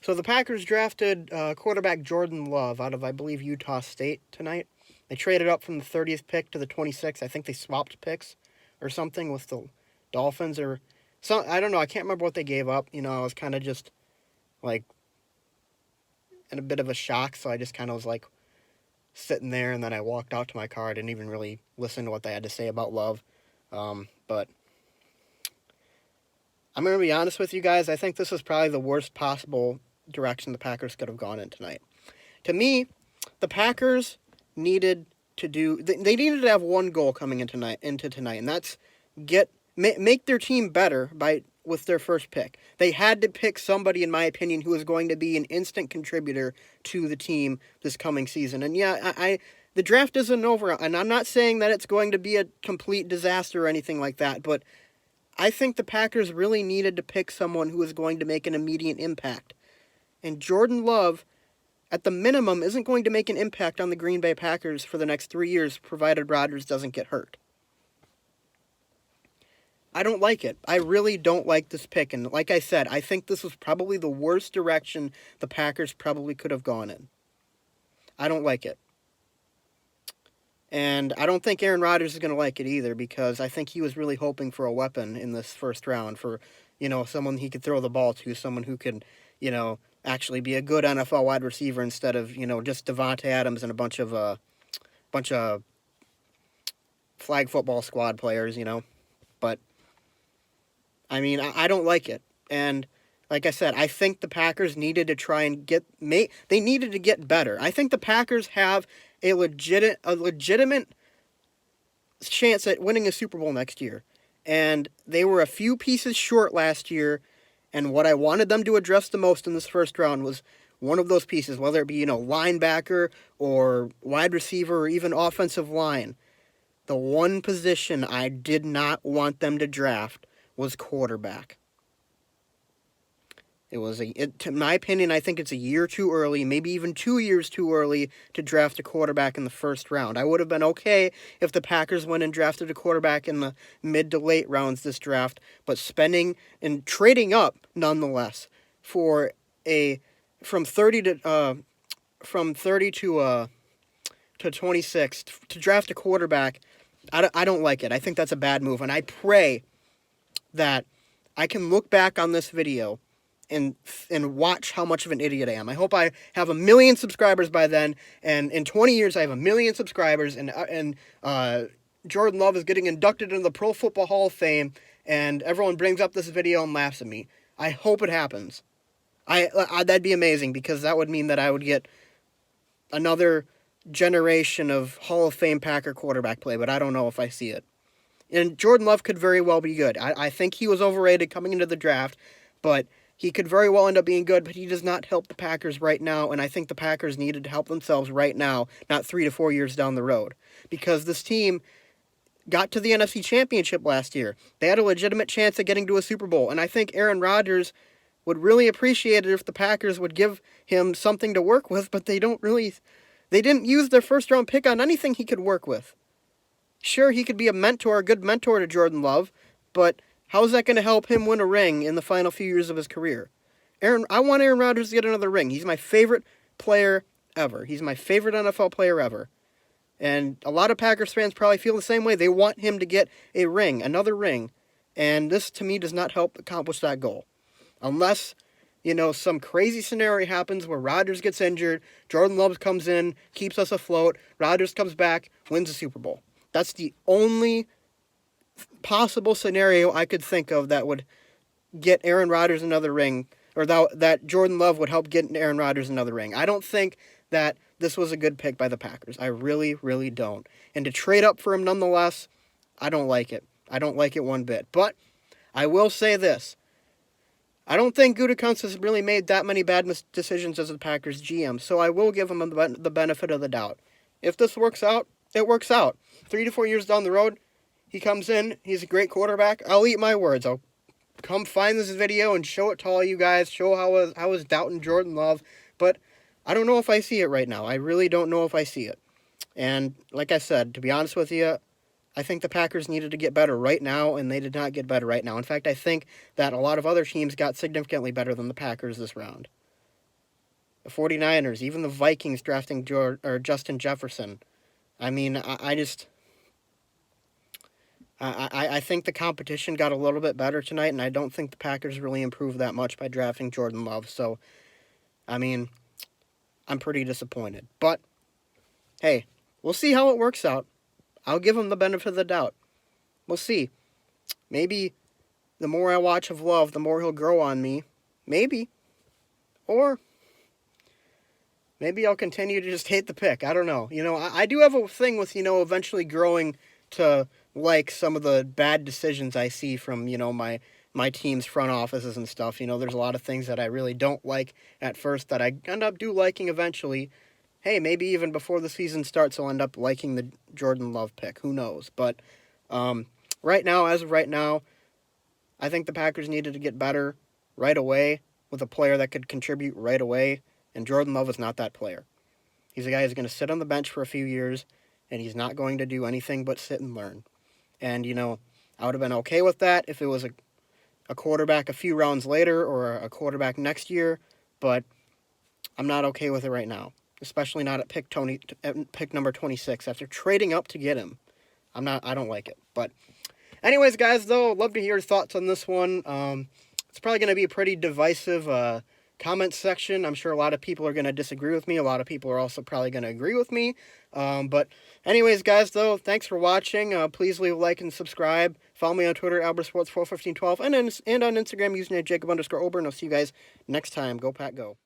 So the Packers drafted quarterback Jordan Love out of, I believe, Utah State tonight. They traded up from the 30th pick to the 26th. I think they swapped picks or something with the Dolphins or some. I don't know. I can't remember what they gave up. I was kind of just like in a bit of a shock, so I just kind of was like sitting there, and then I walked out to my car. I didn't even really listen to what they had to say about Love. But I'm going to be honest with you guys. I think this is probably the worst possible direction the Packers could have gone in tonight. To me, the Packers needed to do. They needed to have one goal coming into tonight, and that's make their team better with their first pick. They had to pick somebody, in my opinion, who is going to be an instant contributor to the team this coming season. And yeah, the draft isn't over, and I'm not saying that it's going to be a complete disaster or anything like that, but I think the Packers really needed to pick someone who is going to make an immediate impact. And Jordan Love, at the minimum, isn't going to make an impact on the Green Bay Packers for the next 3 years, provided Rodgers doesn't get hurt. I don't like it. I really don't like this pick. And like I said, I think this was probably the worst direction the Packers probably could have gone in. I don't like it. And I don't think Aaron Rodgers is going to like it either, because I think he was really hoping for a weapon in this first round for, someone he could throw the ball to, someone who could, actually be a good NFL wide receiver instead of, just Davante Adams and a bunch of flag football squad players, But, I mean, I don't like it. And like I said, I think the Packers needed to try and they needed to get better. I think the Packers have a legitimate chance at winning a Super Bowl next year. And they were a few pieces short last year, and what I wanted them to address the most in this first round was one of those pieces, whether it be, linebacker or wide receiver or even offensive line. The one position I did not want them to draft was quarterback. To my opinion, I think it's a year too early, maybe even 2 years too early to draft a quarterback in the first round. I would have been okay if the Packers went and drafted a quarterback in the mid to late rounds this draft, but spending and trading up nonetheless for from 30 to 26 to draft a quarterback. I don't like it. I think that's a bad move, and I pray that I can look back on this video and watch how much of an idiot I am. I hope I have 1 million subscribers by then, and in 20 years I have 1 million subscribers, and Jordan Love is getting inducted into the Pro Football Hall of Fame, and everyone brings up this video and laughs at me. I hope it happens. That'd be amazing, because that would mean that I would get another generation of Hall of Fame Packer quarterback play, but I don't know if I see it. And Jordan Love could very well be good. I think he was overrated coming into the draft, but he could very well end up being good, but he does not help the Packers right now, and I think the Packers needed to help themselves right now, not 3 to 4 years down the road. Because this team got to the NFC Championship last year. They had a legitimate chance at getting to a Super Bowl, and I think Aaron Rodgers would really appreciate it if the Packers would give him something to work with, but they didn't use their first-round pick on anything he could work with. Sure, he could be a good mentor to Jordan Love, but how is that going to help him win a ring in the final few years of his career? I want Aaron Rodgers to get another ring. He's my favorite player ever. He's my favorite NFL player ever. And a lot of Packers fans probably feel the same way. They want him to get a ring, another ring. And this, to me, does not help accomplish that goal. Unless, some crazy scenario happens where Rodgers gets injured, Jordan Love comes in, keeps us afloat, Rodgers comes back, wins the Super Bowl. That's the only possible scenario I could think of that would get Aaron Rodgers another ring, or that Jordan Love would help get Aaron Rodgers another ring. I don't think that this was a good pick by the Packers. I really, really don't. And to trade up for him nonetheless, I don't like it. I don't like it one bit. But I will say this. I don't think Gutekunst has really made that many bad decisions as the Packers GM, so I will give him the benefit of the doubt. If this works out, it works out. 3 to 4 years down the road, he comes in, he's a great quarterback. I'll eat my words. I'll come find this video and show it to all you guys, show how I was doubting Jordan Love, but I don't know if I see it right now. I really don't know if I see it. And like I said, to be honest with you, I think the Packers needed to get better right now, and they did not get better right now. In fact, I think that a lot of other teams got significantly better than the Packers this round. the 49ers, even the Vikings drafting Justin Jefferson. I mean, I think the competition got a little bit better tonight, and I don't think the Packers really improved that much by drafting Jordan Love. So, I mean, I'm pretty disappointed. But, hey, we'll see how it works out. I'll give him the benefit of the doubt. We'll see. Maybe the more I watch of Love, the more he'll grow on me. Maybe. Or maybe I'll continue to just hate the pick. I don't know. I do have a thing with, eventually growing to like some of the bad decisions I see from, my team's front offices and stuff. There's a lot of things that I really don't like at first that I end up liking eventually. Hey, maybe even before the season starts, I'll end up liking the Jordan Love pick. Who knows? But as of right now, I think the Packers needed to get better right away with a player that could contribute right away, and Jordan Love is not that player. He's a guy who's going to sit on the bench for a few years, and he's not going to do anything but sit and learn. And, I would have been okay with that if it was a quarterback a few rounds later or a quarterback next year, but I'm not okay with it right now, especially not at pick number 26 after trading up to get him. I don't like it. But anyways, guys, though, love to hear your thoughts on this one. It's probably going to be a pretty divisive comment section. I'm sure a lot of people are going to disagree with me. A lot of people are also probably going to agree with me. But anyways, guys, though, thanks for watching. Please leave a like and subscribe. Follow me on Twitter, AlbertSports41512, and on Instagram, using Jacob_Ober. And I'll see you guys next time. Go Pack, go.